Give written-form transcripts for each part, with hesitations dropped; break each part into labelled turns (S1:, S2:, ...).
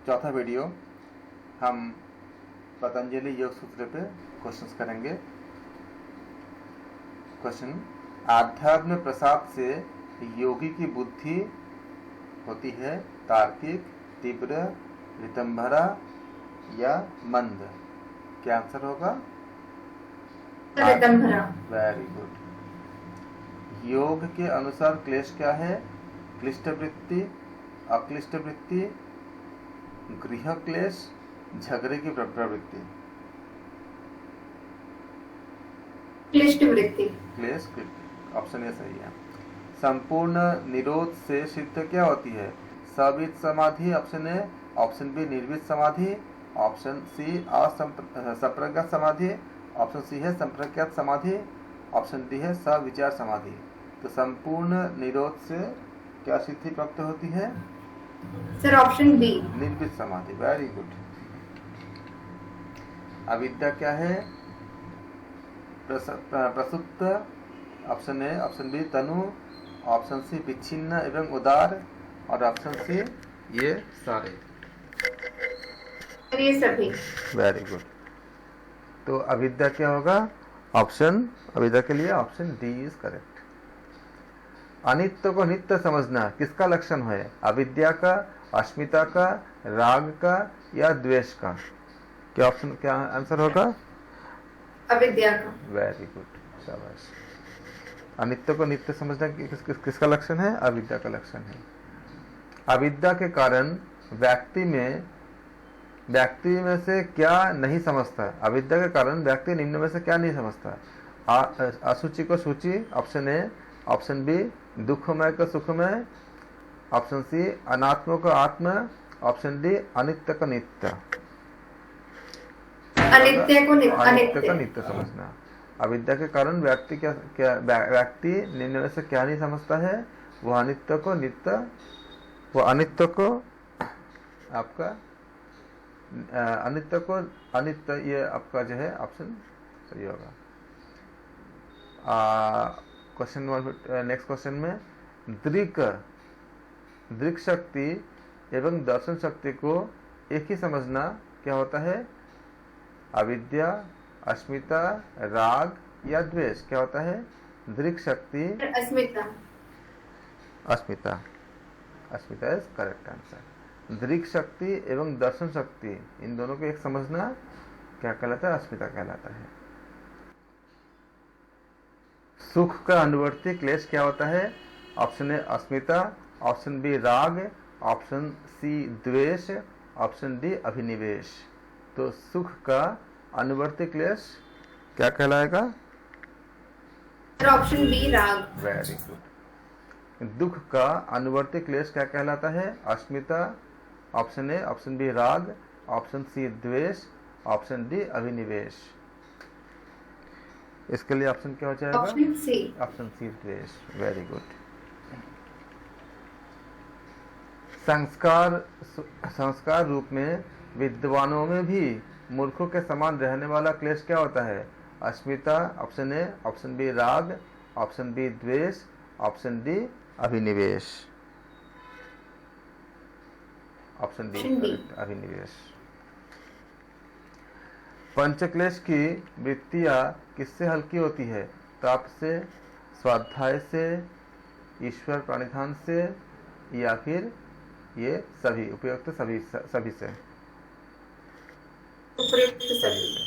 S1: चौथा वीडियो हम पतंजलि योग सूत्र पे क्वेश्चंस करेंगे। क्वेश्चन, आध्यात्म प्रसाद से योगी की बुद्धि होती है तार्किक, तीव्र, ऋतंभरा या मंद? क्या आंसर होगा?
S2: ऋतंभरा।
S1: Very good. योग के अनुसार क्लेश क्या है? क्लिष्ट वृत्ति, अक्लिष्ट वृत्ति, गृह क्लेश, झगड़े की प्रवृत्ति।
S2: क्लिष्ट वृत्ति।
S1: क्लेश, ऑप्शन ए सही है। संपूर्ण निरोध से सिद्ध क्या होती है? सवित समाधि ऑप्शन ए, ऑप्शन बी निर्वित समाधि, ऑप्शन सी असंप्रज्ञात समाधि, ऑप्शन सी है संप्रज्ञात समाधि, ऑप्शन डी है सविचार समाधि। तो संपूर्ण निरोध से क्या सिद्धि प्राप्त होती है?
S2: सर ऑप्शन बी,
S1: निर्वित समाधि। Very good. अविद्या क्या है? प्रसुप्त ऑप्शन ए, ऑप्शन बी तनु, ऑप्शन सी विच्छिन्न एवं उदार, और ऑप्शन सी ये सारे।
S2: ये सभी।
S1: Very good. तो अविद्या क्या होगा? ऑप्शन अविद्या के लिए ऑप्शन डी इज करेक्ट। अनित्य को नित्य समझना किसका लक्षण है? अविद्या का, अस्मिता का, राग का या द्वेष का? क्या ऑप्शन, क्या आंसर होगा?
S2: अविद्या का।
S1: वेरी गुड, शाबाश। अनित्य को नित्य समझना किसका लक्षण है? अविद्या का लक्षण है। अविद्या के कारण व्यक्ति में से क्या नहीं समझता? अविद्या के कारण व्यक्ति निम्न में से क्या नहीं समझता? अशुचि को शुचि ऑप्शन ए, ऑप्शन बी दुखमय को सुखमय, ऑप्शन सी अनात्म को आत्म, ऑप्शन डी अनित्य को नित्य।
S2: अनित्य को
S1: नित्य समझना। अविद्या के कारण व्यक्ति व्यक्ति निम्न में से क्या नहीं समझता है? वो अनित्य को नित्य, वो अनित्य को आपका अनित्य को अनित्य, ये आपका जो है ऑप्शन सही होगा। क्वेश्चन नेक्स्ट क्वेश्चन में दृक् शक्ति एवं दर्शन शक्ति को एक ही समझना क्या होता है? अविद्या, अस्मिता, राग या द्वेष? क्या होता है? दृक् शक्ति,
S2: अस्मिता।
S1: अस्मिता, अस्मिता इज करेक्ट आंसर। दृक् शक्ति एवं दर्शन शक्ति, इन दोनों को एक समझना क्या कहलाता है? अस्मिता कहलाता है। सुख का अनुवर्ती क्लेश क्या होता है? ऑप्शन ए अस्मिता, ऑप्शन बी राग, ऑप्शन सी द्वेष, ऑप्शन डी अभिनिवेश। तो सुख का अनुवर्ती क्लेश क्या कहलाएगा?
S2: ऑप्शन बी राग।
S1: Very good. दुख का अनुवर्ती क्लेश क्या कहलाता है? अस्मिता, ऑप्शन ए, ऑप्शन बी राग, ऑप्शन सी द्वेष, ऑप्शन डी अभिनिवेश। इसके लिए ऑप्शन क्या हो जाएगा?
S2: Option C.
S1: ऑप्शन सी द्वेष। Very good. संस्कार रूप में विद्वानों में भी मूर्खों के समान रहने वाला क्लेश क्या होता है? अस्मिता ऑप्शन ए, ऑप्शन बी राग, ऑप्शन बी द्वेष, ऑप्शन डी अभिनिवेश। ऑप्शन डी अभिनिवेश। पंचक्लेश की वृत्तियां किससे हल्की होती है? तप से, स्वाध्याय से, ईश्वर प्रणिधान से या फिर ये सभी उपयुक्त सभी से?
S2: उपयुक्त सभी।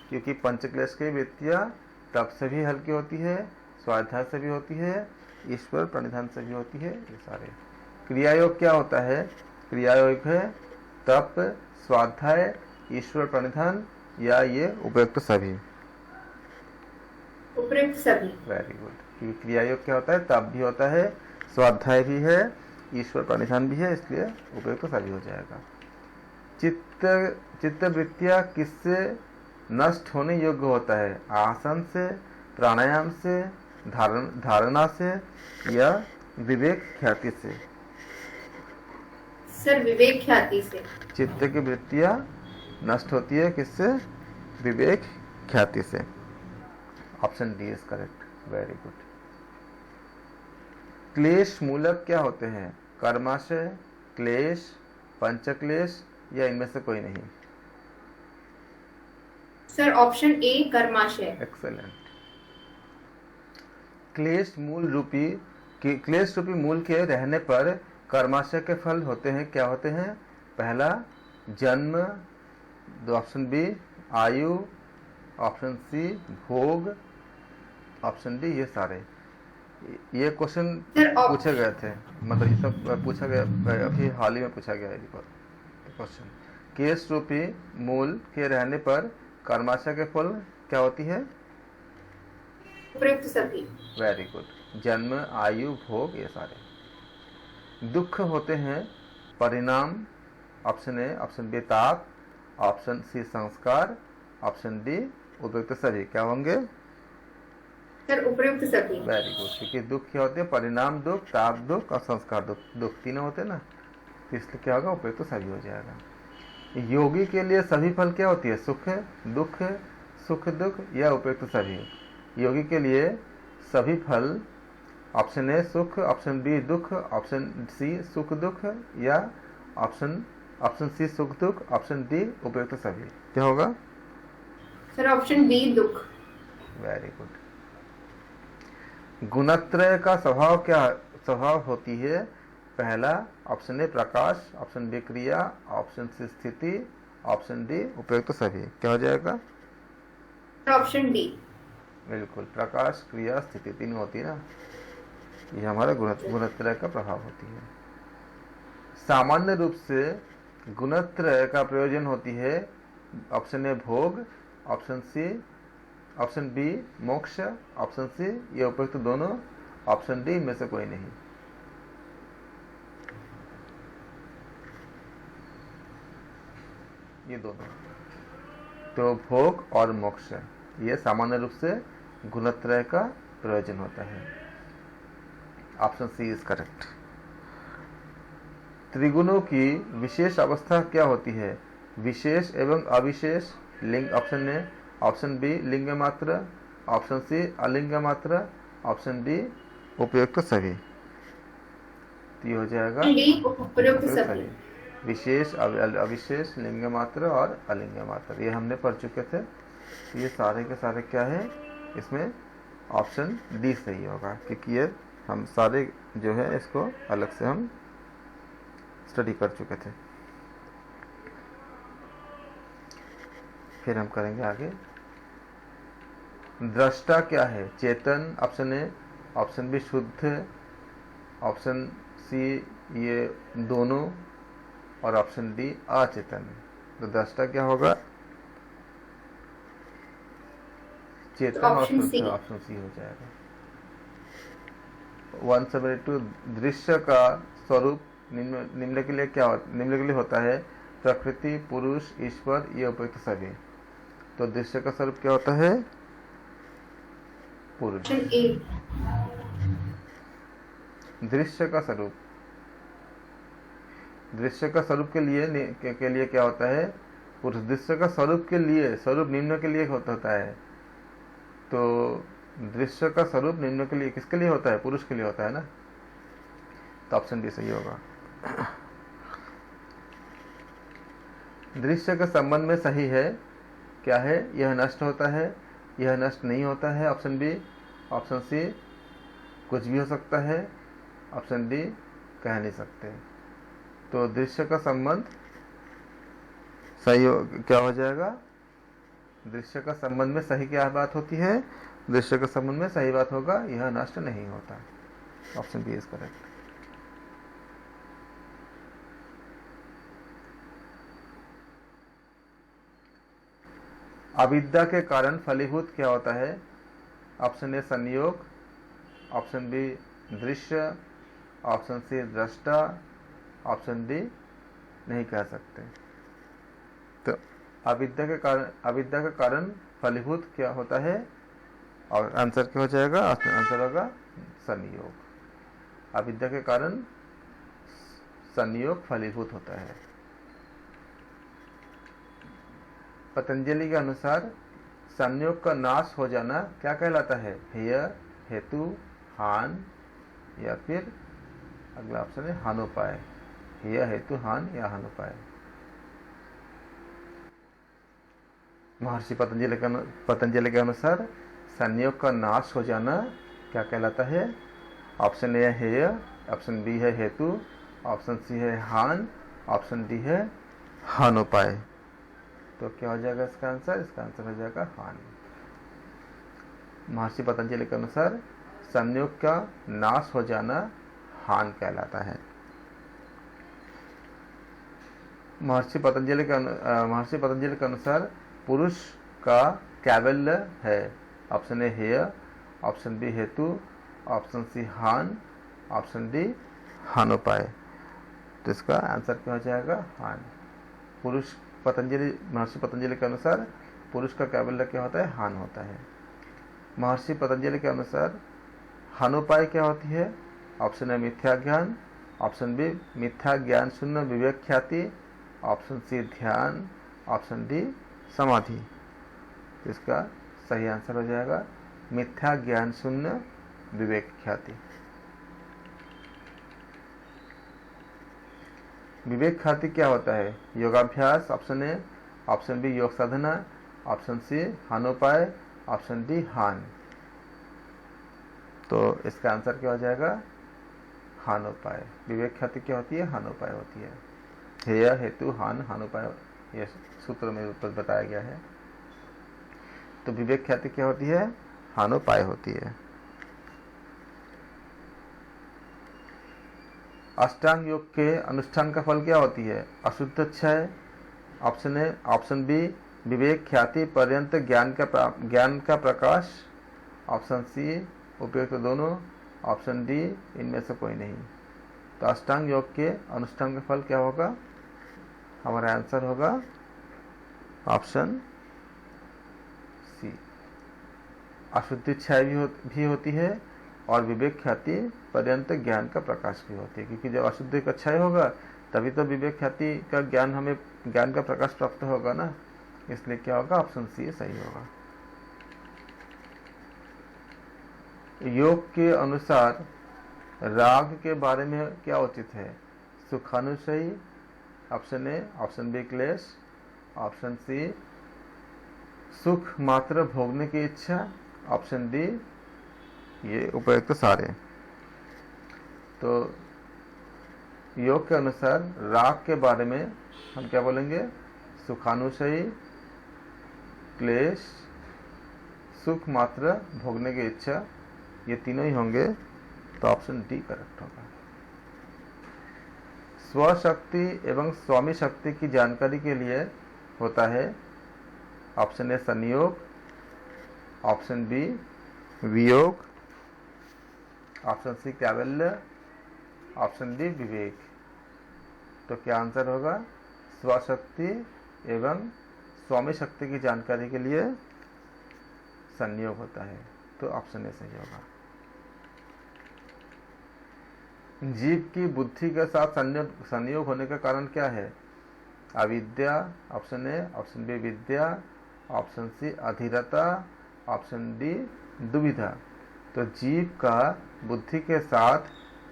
S1: क्योंकि पंचक्लेश की वृत्तियां तप से भी हल्की होती है, स्वाध्याय से भी होती है, ईश्वर प्रणिधान से भी होती है। ये सारे क्रियायोग क्या होता है? क्रियायोग है तप, स्वाध्याय, ईश्वर प्रणिधान या ये उपयुक्त सभी?
S2: उपयुक्त सभी।
S1: Very good. क्योंकि क्रियायोग क्या होता है? तप भी होता है, स्वाध्याय भी है, ईश्वर प्रणिधान भी है, इसलिए उपयुक्त सभी हो जाएगा। चित्त वृत्तियां किससे नष्ट होने योग्य होता है? आसन से, प्राणायाम से, धारणा से या विवेक ख्याति से?
S2: सर विवेक ख्याति से।
S1: चित्त की वृत्तियां नष्ट होती है किससे? विवेक ख्याति से। Option D is correct. Very good. क्लेश मूलक क्या होते हैं? कर्माशय, क्लेश, पंचक्लेश, या इनमें से कोई नहीं?
S2: सर ऑप्शन ए कर्माशय।
S1: एक्सेलेंट। क्लेश रूपी मूल के रहने पर कर्माशय के फल होते हैं, क्या होते हैं? पहला जन्म, ऑप्शन बी आयु, ऑप्शन सी भोग, ऑप्शन डी ये सारे। ये क्वेश्चन पूछे गए थे, मतलब ये सब पूछा गया, अभी हाल ही में पूछा गया है क्वेश्चन। केश रूपी मूल के रहने पर कर्माशय के फल क्या होती है?
S2: उपयुक्त सभी।
S1: Very good. जन्म, आयु, भोग ये सारे। दुख होते हैं परिणाम, ऑप्शन ए, ऑप्शन बी ताप, ऑप्शन सी संस्कार, ऑप्शन डी उपयुक्त सभी। क्या होंगे?
S2: सर उपयुक्त सभी।
S1: Very good. क्योंकि दुख क्या होते हैं? परिणाम दुख, ताप दुख और संस्कार दुख तीनों होते हैं ना, तो इसलिए क्या होगा? उपयुक्त सभी हो जाएगा। योगी के लिए सभी फल क्या होती है? सुख दुख, सुख दुख या उपयुक्त सभी। योगी के लिए सभी फल, ऑप्शन ए सुख, ऑप्शन बी दुख, ऑप्शन सी सुख दुख या ऑप्शन सी सुख दुख, ऑप्शन डी उपयुक्त सभी। क्या होगा?
S2: सर ऑप्शन बी दुख।
S1: Very good. गुणत्रय का स्वभाव होती है? पहला ऑप्शन ए प्रकाश, ऑप्शन बी क्रिया, ऑप्शन सी स्थिति, ऑप्शन डी उपयुक्त सभी। क्या हो जाएगा?
S2: Option D.
S1: बिल्कुल, प्रकाश क्रिया स्थिति तीन होती है ना, ये हमारा गुणत्रय का प्रभाव होती है। सामान्य रूप से गुणत्रय का प्रयोजन होती है ऑप्शन ए भोग, ऑप्शन सी, ऑप्शन बी मोक्ष, ऑप्शन सी ये उपयुक्त दोनों, ऑप्शन डी में से कोई नहीं। ये दोनों, तो भोग और मोक्ष ये सामान्य रूप से गुणत्रय का प्रयोजन होता है। Option C is correct. त्रिगुणों की विशेष अवस्था क्या होती है? विशेष एवं अविशेष लिंग, ऑप्शन ए, ऑप्शन बी लिंग मात्र, ऑप्शन सी अलिंग मात्र, ऑप्शन डी उपयुक्त सभी। तो ये हो जाएगा
S2: उपयुक्त सभी।
S1: विशेष, अविशेष, लिंग मात्र और अलिंग मात्र, ये हमने पढ़ चुके थे। तो ये सारे के सारे क्या है? इसमें ऑप्शन डी सही होगा, क्योंकि ये हम सारे जो है इसको अलग से हम स्टडी कर चुके थे। फिर हम करेंगे आगे। दृष्टा क्या है? चेतन, ऑप्शन ए, ऑप्शन बी शुद्ध, ऑप्शन सी ये दोनों और ऑप्शन डी अचेतन। तो दृष्टा क्या होगा? चेतन और शुद्ध, ऑप्शन सी हो जाएगा। 172 दृश्य का स्वरूप निम्न के लिए निम्न के लिए होता है? प्रकृति, पुरुष, ईश्वर, ये उपयुक्त सभी। तो दृश्य का स्वरूप क्या होता है? पुरुष। दृश्य का स्वरूप के लिए क्या होता है? पुरुष। दृश्य का स्वरूप के लिए, स्वरूप निम्न के लिए होता है। तो दृश्य का स्वरूप निम्न के लिए किसके लिए होता है? पुरुष के लिए होता है ना, तो ऑप्शन डी सही होगा। दृश्य के संबंध में सही है क्या है? यह नष्ट होता है, यह नष्ट नहीं होता है, ऑप्शन बी, ऑप्शन सी कुछ भी हो सकता है, ऑप्शन डी कह नहीं सकते। तो दृश्य का संबंध सही क्या हो जाएगा? दृश्य का संबंध में सही क्या बात होती है? दृश्य के संबंध में सही बात होगा, यह नष्ट नहीं होता। Option B is correct. अविद्या के कारण फलीभूत क्या होता है? ऑप्शन ए संयोग, ऑप्शन बी दृश्य, ऑप्शन सी दृष्टा, ऑप्शन डी नहीं कह सकते। तो अविद्या के कारण फलीभूत क्या होता है? और आंसर क्या हो जाएगा? आंसर होगा संयोग। अविद्या के कारण संयोग फलीभूत होता है। पतंजलि के अनुसार संयोग का नाश हो जाना क्या कहलाता है? हेय, हेतु, हान या फिर अगला ऑप्शन है हानोपाय। हेय, हेतु, हान या हानोपाय। महर्षि पतंजलि के अनुसार संयोग का नाश हो जाना क्या कहलाता है? ऑप्शन ए है हेय, ऑप्शन बी है हेतु, ऑप्शन सी है हान, ऑप्शन डी है हानोपाय। तो क्या हो जाएगा इसका आंसर? इसका आंसर हो जाएगा हान। महर्षि पतंजलि के अनुसार संयोग का नाश हो जाना हान कहलाता है। महर्षि पतंजलि के अनुसार पुरुष का कैवल्य है। ऑप्शन ए हेय, ऑप्शन बी हेतु, ऑप्शन सी हान, ऑप्शन डी हानोपाय। तो इसका आंसर क्या हो जाएगा? हान। महर्षि पतंजलि के अनुसार पुरुष का कैवल्य क्या होता है? हान होता है। महर्षि पतंजलि के अनुसार हानोपाय क्या होती है? ऑप्शन ए मिथ्या ज्ञान, ऑप्शन बी मिथ्या ज्ञान शून्य विवेक ख्याति, ऑप्शन सी ध्यान, ऑप्शन डी समाधि। इसका सही आंसर हो जाएगा मिथ्या ज्ञान शून्य विवेक ख्याति। विवेक ख्याति क्या होता है? योगाभ्यास, ऑप्शन ए, ऑप्शन बी योग साधना, ऑप्शन सी हानोपाय, ऑप्शन डी हान। तो इसका आंसर क्या हो जाएगा? हानोपाय। विवेक ख्याति क्या होती है? हानोपाय होती है। हेय, हेतु, हान, हानोपाय यह सूत्र में ऊपर बताया गया है। तो विवेक ख्याति क्या होती है? हानोपाय होती है। अष्टांग योग के अनुष्ठान का फल क्या होती है? अशुद्ध क्षय, ऑप्शन ए, ऑप्शन बी विवेक ख्याति पर्यंत ज्ञान का प्रकाश, ऑप्शन सी उपयुक्त दोनों, ऑप्शन डी इनमें से कोई नहीं। तो अष्टांग योग के अनुष्ठान का फल क्या होगा? हमारा आंसर होगा ऑप्शन सी। अशुद्धि क्षय भी होती है और विवेक ख्याति पर्यंत ज्ञान का प्रकाश भी होती है, क्योंकि जब अशुद्धि का क्षय होगा तभी तो विवेक ख्याति का ज्ञान हमें ज्ञान का प्रकाश प्राप्त होगा ना। इसलिए क्या होगा? ऑप्शन सी सही होगा। योग के अनुसार राग के बारे में क्या उचित है? सुखानुशयी, ऑप्शन ए, ऑप्शन बी क्लेश, ऑप्शन सी सुख मात्र भोगने की इच्छा, ऑप्शन डी ये उपयुक्त सारे। तो योग के अनुसार राग के बारे में हम क्या बोलेंगे? सुखानुशयी, क्लेश, सुख मात्र भोगने की इच्छा, ये तीनों ही होंगे। तो ऑप्शन डी करेक्ट होगा। स्वशक्ति एवं स्वामी शक्ति की जानकारी के लिए होता है ऑप्शन ए संयोग, ऑप्शन बी वियोग, ऑप्शन सी कैवल्य, ऑप्शन डी विवेक। तो क्या आंसर होगा? स्वशक्ति एवं स्वामी शक्ति की जानकारी के लिए संयोग होता है। तो ऑप्शन ए सही होगा। जीव की बुद्धि के साथ संयोग होने का कारण क्या है? अविद्या, ऑप्शन ए, ऑप्शन बी विद्या, ऑप्शन सी अधीरता, ऑप्शन डी दुविधा। तो जीव का बुद्धि के साथ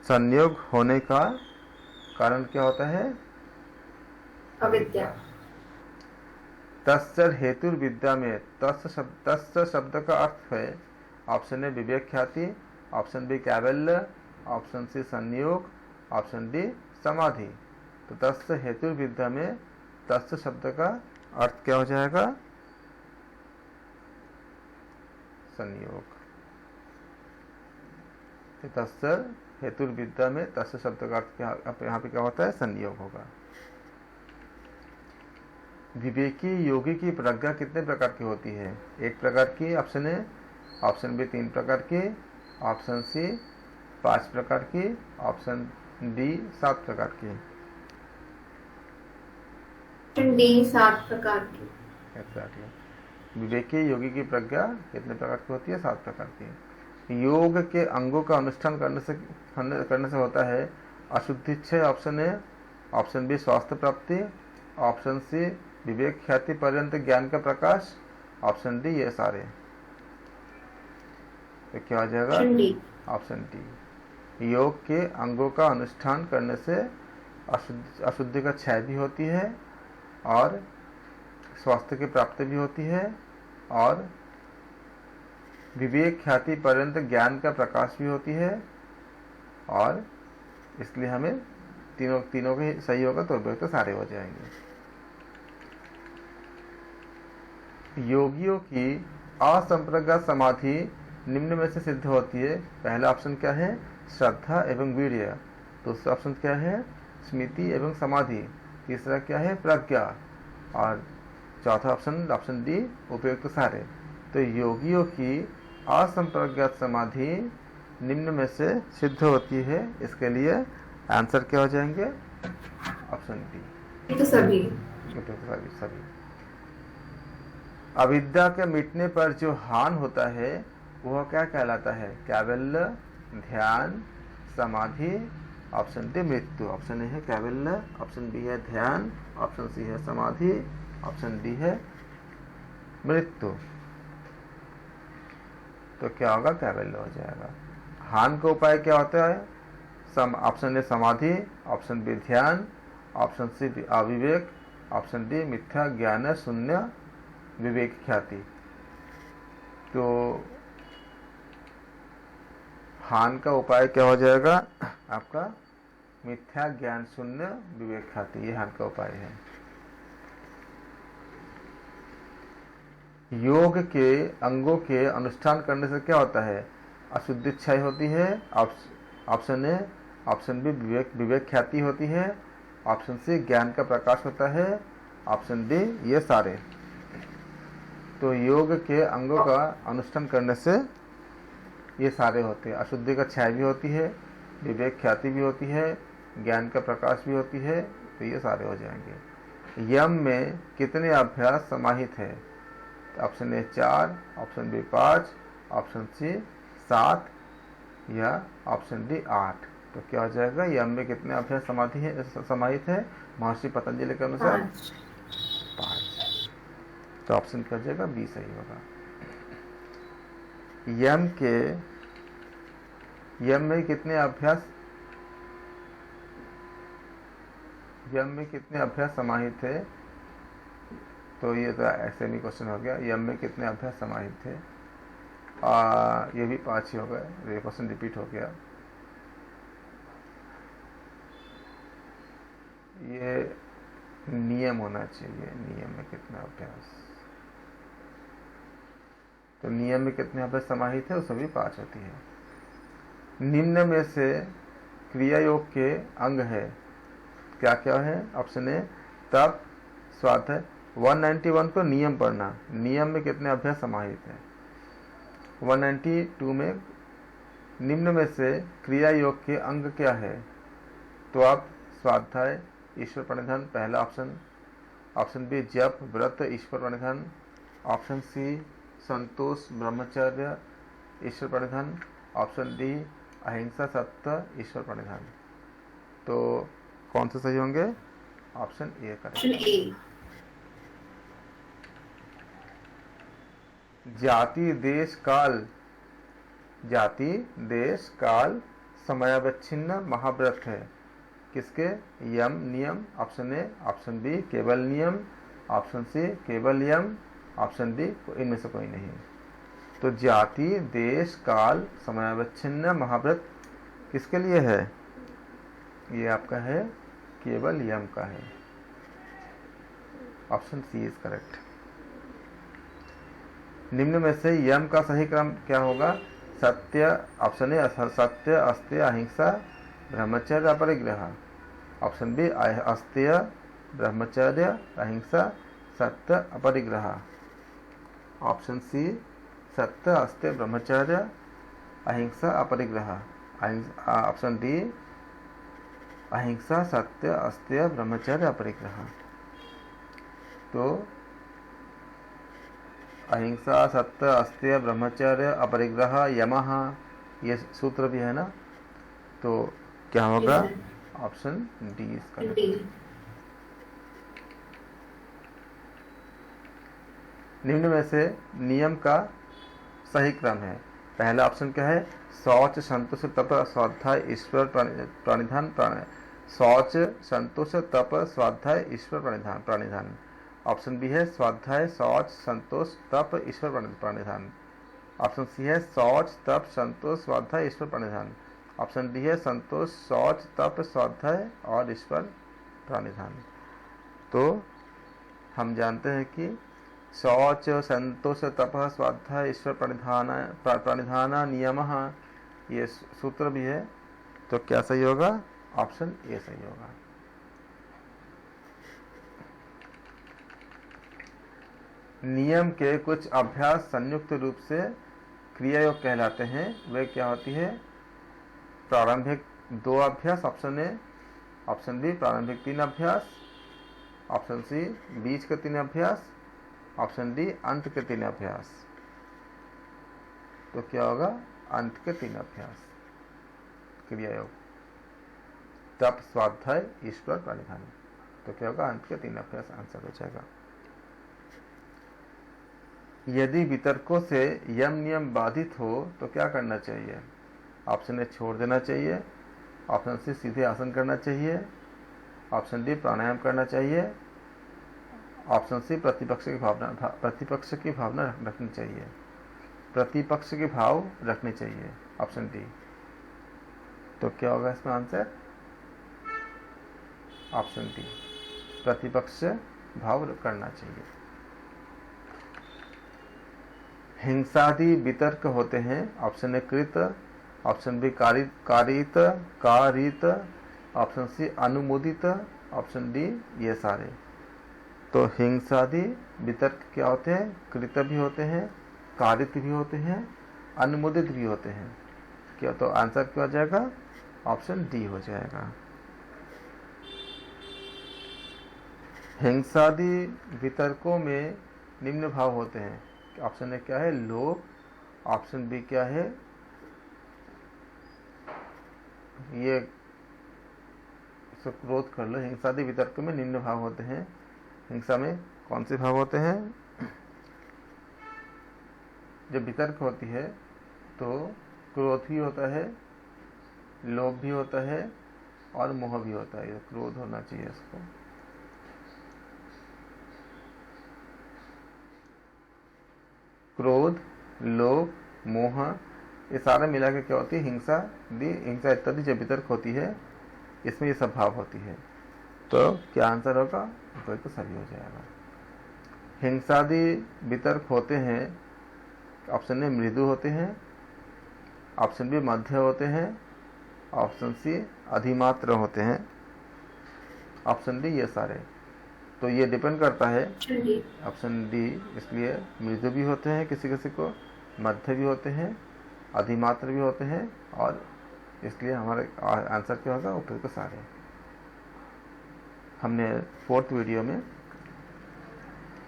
S1: संयोग होने का कारण क्या होता है?
S2: अविद्या।
S1: तस्य हेतु विद्या में तस्य शब्द का अर्थ है ऑप्शन ए विवेक ख्याति, ऑप्शन बी कैवल्य, ऑप्शन सी संयोग, ऑप्शन डी समाधि। तो तस्य हेतु विद्या में तस्य शब्द का अर्थ क्या हो जाएगा? संयोग। तस्य हेतु विद्या में तस्य शब्द का अर्थ यहाँ पे क्या होता है? संयोग होगा। विवेकी योगी की प्रज्ञा कितने प्रकार की होती है? एक प्रकार की, ऑप्शन ए, ऑप्शन बी 3 प्रकार की, ऑप्शन सी 5 प्रकार की, ऑप्शन डी 7 प्रकार की।
S2: ऑप्शन डी 7 प्रकार की।
S1: एग्जैक्टली। विवेकी योगी की प्रज्ञा कितने प्रकार की होती है? 7 प्रकार की। योग के अंगों का अनुष्ठान करने से होता है अशुद्धि क्षय, ऑप्शन ए, ऑप्शन बी स्वास्थ्य प्राप्ति, ऑप्शन सी विवेक ख्याति पर्यंत ज्ञान का प्रकाश, ऑप्शन डी ये सारे। तो क्या हो जाएगा? Option D. योग के अंगों का अनुष्ठान करने से अशुद्धि का क्षय भी होती है और स्वास्थ्य की प्राप्ति भी होती है और विवेक ख्याति पर्यंत ज्ञान का प्रकाश भी होती है, और इसलिए हमें तीनों के सही होगा तो व्यक्त तो सारे हो जाएंगे। योगियों की असंप्रज्ञात समाधि निम्न में से सिद्ध होती है। पहला ऑप्शन क्या है? श्रद्धा एवं वीर्य। दूसरा ऑप्शन क्या है? स्मृति एवं समाधि। तीसरा क्या है? प्रज्ञा। और चौथा ऑप्शन डी उपयुक्त सारे। तो योगियों की असंप्रज्ञात समाधि निम्न में से सिद्ध होती है। इसके लिए आंसर क्या हो जाएंगे? Option D.
S2: तो सभी
S1: सभी। अविद्या के मिटने पर जो हान होता है वह क्या कहलाता है? कैवल्य, ध्यान, समाधि। ऑप्शन डी मृत्यु। ऑप्शन ए है कैवल्य, ऑप्शन बी है ध्यान, ऑप्शन सी है समाधि, ऑप्शन डी है मृत्यु। तो क्या होगा? कैवल्य हो जाएगा। हान का उपाय क्या होता है? ऑप्शन ए समाधि, ऑप्शन बी ध्यान, ऑप्शन सी अविवेक, ऑप्शन डी मिथ्या ज्ञान शून्य विवेक ख्याति। तो हान का उपाय क्या हो जाएगा आपका? मिथ्या ज्ञान शून्य विवेक ख्याति, ये हान का उपाय है। योग के अंगों के अनुष्ठान करने से क्या होता है? अशुद्धि क्षय होती है। ऑप्शन ए, ऑप्शन बी विवेक ख्याति होती है, ऑप्शन सी ज्ञान का प्रकाश होता है, ऑप्शन डी ये सारे। तो योग के अंगों का अनुष्ठान करने से ये सारे होते हैं। अशुद्धि का क्षय भी होती है, विवेक ख्याति भी होती है, ज्ञान का प्रकाश भी होती है। तो ये सारे हो जाएंगे। यम में कितने अभ्यास समाहित है? Option A 4, option B 5, option C 7 या ऑप्शन डी 8। तो क्या हो जाएगा? यम में कितने अभ्यास समाहित है महर्षि पतंजलि के अनुसार? 5। तो ऑप्शन क्या हो जाएगा? बी सही होगा। यम में कितने अभ्यास समाहित थे? तो ये तो ऐसे भी क्वेश्चन हो गया। यम में कितने अभ्यास समाहित थे? ये भी 5 ही हो गए। ये क्वेश्चन रिपीट हो गया। ये नियम होना चाहिए। नियम में कितना अभ्यास? तो नियम में कितने अभ्यास समाहित है? वो सभी 5 होती है। निम्न में से क्रिया योग के अंग है क्या क्या है? ऑप्शन ए तप, स्वाध्याय। 191 को नियम पढ़ना। नियम में कितने अभ्यास समाहित है? 192 में निम्न में से क्रिया योग के अंग क्या है? तो आप स्वाध्याय, ईश्वर प्रणिधान पहला ऑप्शन, ऑप्शन बी जप, व्रत, ईश्वर प्रणिधान, ऑप्शन सी संतोष, ब्रह्मचर्य, ईश्वर प्रणिधान, ऑप्शन डी अहिंसा, सत्य, ईश्वर प्रणिधान। तो कौन से सही होंगे? Option A correct. जाति देश काल समयावच्छिन्न महाव्रत है किसके? यम नियम। ऑप्शन ए, ऑप्शन बी केवल नियम, ऑप्शन सी केवल यम, ऑप्शन डी इनमें से कोई नहीं। तो जाति देश काल समयावच्छिन्न महाव्रत किसके लिए है? ये आपका है केवल यम का है। Option C is correct. निम्न में से यम का सही क्रम क्या होगा? सत्य, ऑप्शन ए सत्य, अस्त्य, अहिंसा, ब्रह्मचर्य, अपरिग्रह। ऑप्शन बी अस्त्य, ब्रह्मचर्य, अहिंसा, सत्य, अपरिग्रह। ऑप्शन सी सत्य, अस्त्य, ब्रह्मचर्य, अहिंसा, अपरिग्रह। ऑप्शन डी अहिंसा, सत्य, अस्त्य, ब्रह्मचर्य, अपरिग्रह। तो अहिंसा, सत्य, अस्त्य, ब्रह्मचर्य, अपरिग्रह, यमः, ये सूत्र भी है ना। तो क्या होगा? ऑप्शन डी इसका। निम्न में से नियम का सही क्रम है। पहला ऑप्शन क्या है? शौच, संतोष, तप, स्वाध्याय, ईश्वर प्रणिधान। शौच, संतोष, तप, स्वाध्याय, ईश्वर प्रणिधान। ऑप्शन बी है स्वाध्याय, शौच, संतोष, तप, ईश्वर प्रणिधान। ऑप्शन सी है शौच, तप, संतोष, स्वाध्याय, ईश्वर प्रणिधान। ऑप्शन डी है संतोष, शौच, तप, स्वाध्याय और ईश्वर प्रणिधान। तो हम जानते हैं कि शौच, संतोष, तप, स्वाध्याय, ईश्वर प्रणिधान नियमः, ये सूत्र भी है। तो क्या सही होगा? ऑप्शन ए सही होगा। नियम के कुछ अभ्यास संयुक्त रूप से क्रिया योग कहलाते हैं। वे क्या होती है? प्रारंभिक 2 अभ्यास ऑप्शन ए, ऑप्शन बी प्रारंभिक 3 अभ्यास, ऑप्शन सी बीच के 3 अभ्यास, ऑप्शन डी अंत के 3 अभ्यास। तो क्या होगा? अंत के 3 अभ्यास क्रिया योग, तप, स्वाध्याय, ईश्वर प्रणिधान। तो क्या होगा? अंत के 3 अभ्यास आंसर हो जाएगा। यदि वितर्कों से यम नियम बाधित हो तो क्या करना चाहिए? ऑप्शन ए छोड़ देना चाहिए, ऑप्शन सी सीधे आसन करना चाहिए, ऑप्शन डी प्राणायाम करना चाहिए, ऑप्शन सी प्रतिपक्ष की भावना रखनी चाहिए। प्रतिपक्ष के भाव रखने चाहिए, ऑप्शन डी। तो क्या होगा इसमें आंसर? ऑप्शन डी, प्रतिपक्ष भाव करना चाहिए। हिंसादि वितर्क होते हैं। ऑप्शन ए कृत, ऑप्शन बी कारित, ऑप्शन सी अनुमोदित, ऑप्शन डी ये सारे। तो हिंसादि वितर्क क्या होते हैं? कृत भी होते हैं, कारित भी होते हैं, अनुमोदित भी होते हैं। क्या? तो आंसर क्या हो जाएगा? ऑप्शन डी हो जाएगा। हिंसादि वितर्कों में निम्न भाव होते हैं। ऑप्शन ए क्या है? लोभ, ऑप्शन बी क्या है? ये क्रोध कर लो। हिंसादि वितर्क में निम्न भाव होते हैं। हिंसा में कौन से भाव होते हैं? जब वितर्क होती है तो क्रोध भी होता है, लोभ भी होता है और मोह भी होता है। क्रोध होना चाहिए इसको। क्रोध, लोभ, मोह, ये सारे मिला के क्या होती है? हिंसा इत्यादि जब वितर्क होती है इसमें ये सब भाव होती है। तो क्या आंसर होगा? तो सही हो जाएगा। हिंसादि वितर्क होते हैं। ऑप्शन ए मृदु होते हैं, ऑप्शन बी मध्य होते हैं, ऑप्शन सी अधिमात्र होते हैं, ऑप्शन डी ये सारे। तो ये डिपेंड करता है ऑप्शन डी। इसलिए मृदु भी होते हैं किसी किसी को, मध्य भी होते हैं, अधिमात्र भी होते हैं, और इसलिए हमारे आंसर क्या होगा? ऊपर के सारे। हमने 4th वीडियो में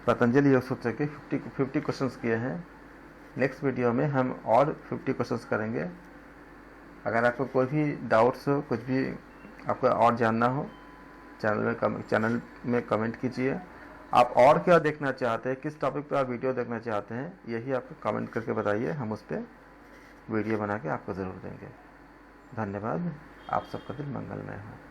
S1: पतंजलि योग सूत्र के 50 क्वेश्चंस किए हैं। नेक्स्ट वीडियो में हम और 50 क्वेश्चंस करेंगे। अगर आपको कोई भी डाउट्स हो, कुछ भी आपको और जानना हो, चैनल में कमेंट कीजिए। आप और क्या देखना चाहते हैं, किस टॉपिक पर आप वीडियो देखना चाहते हैं, यही आप कमेंट करके बताइए। हम उस पर वीडियो बना के आपको ज़रूर देंगे। धन्यवाद। आप सबका दिन मंगलमय हो।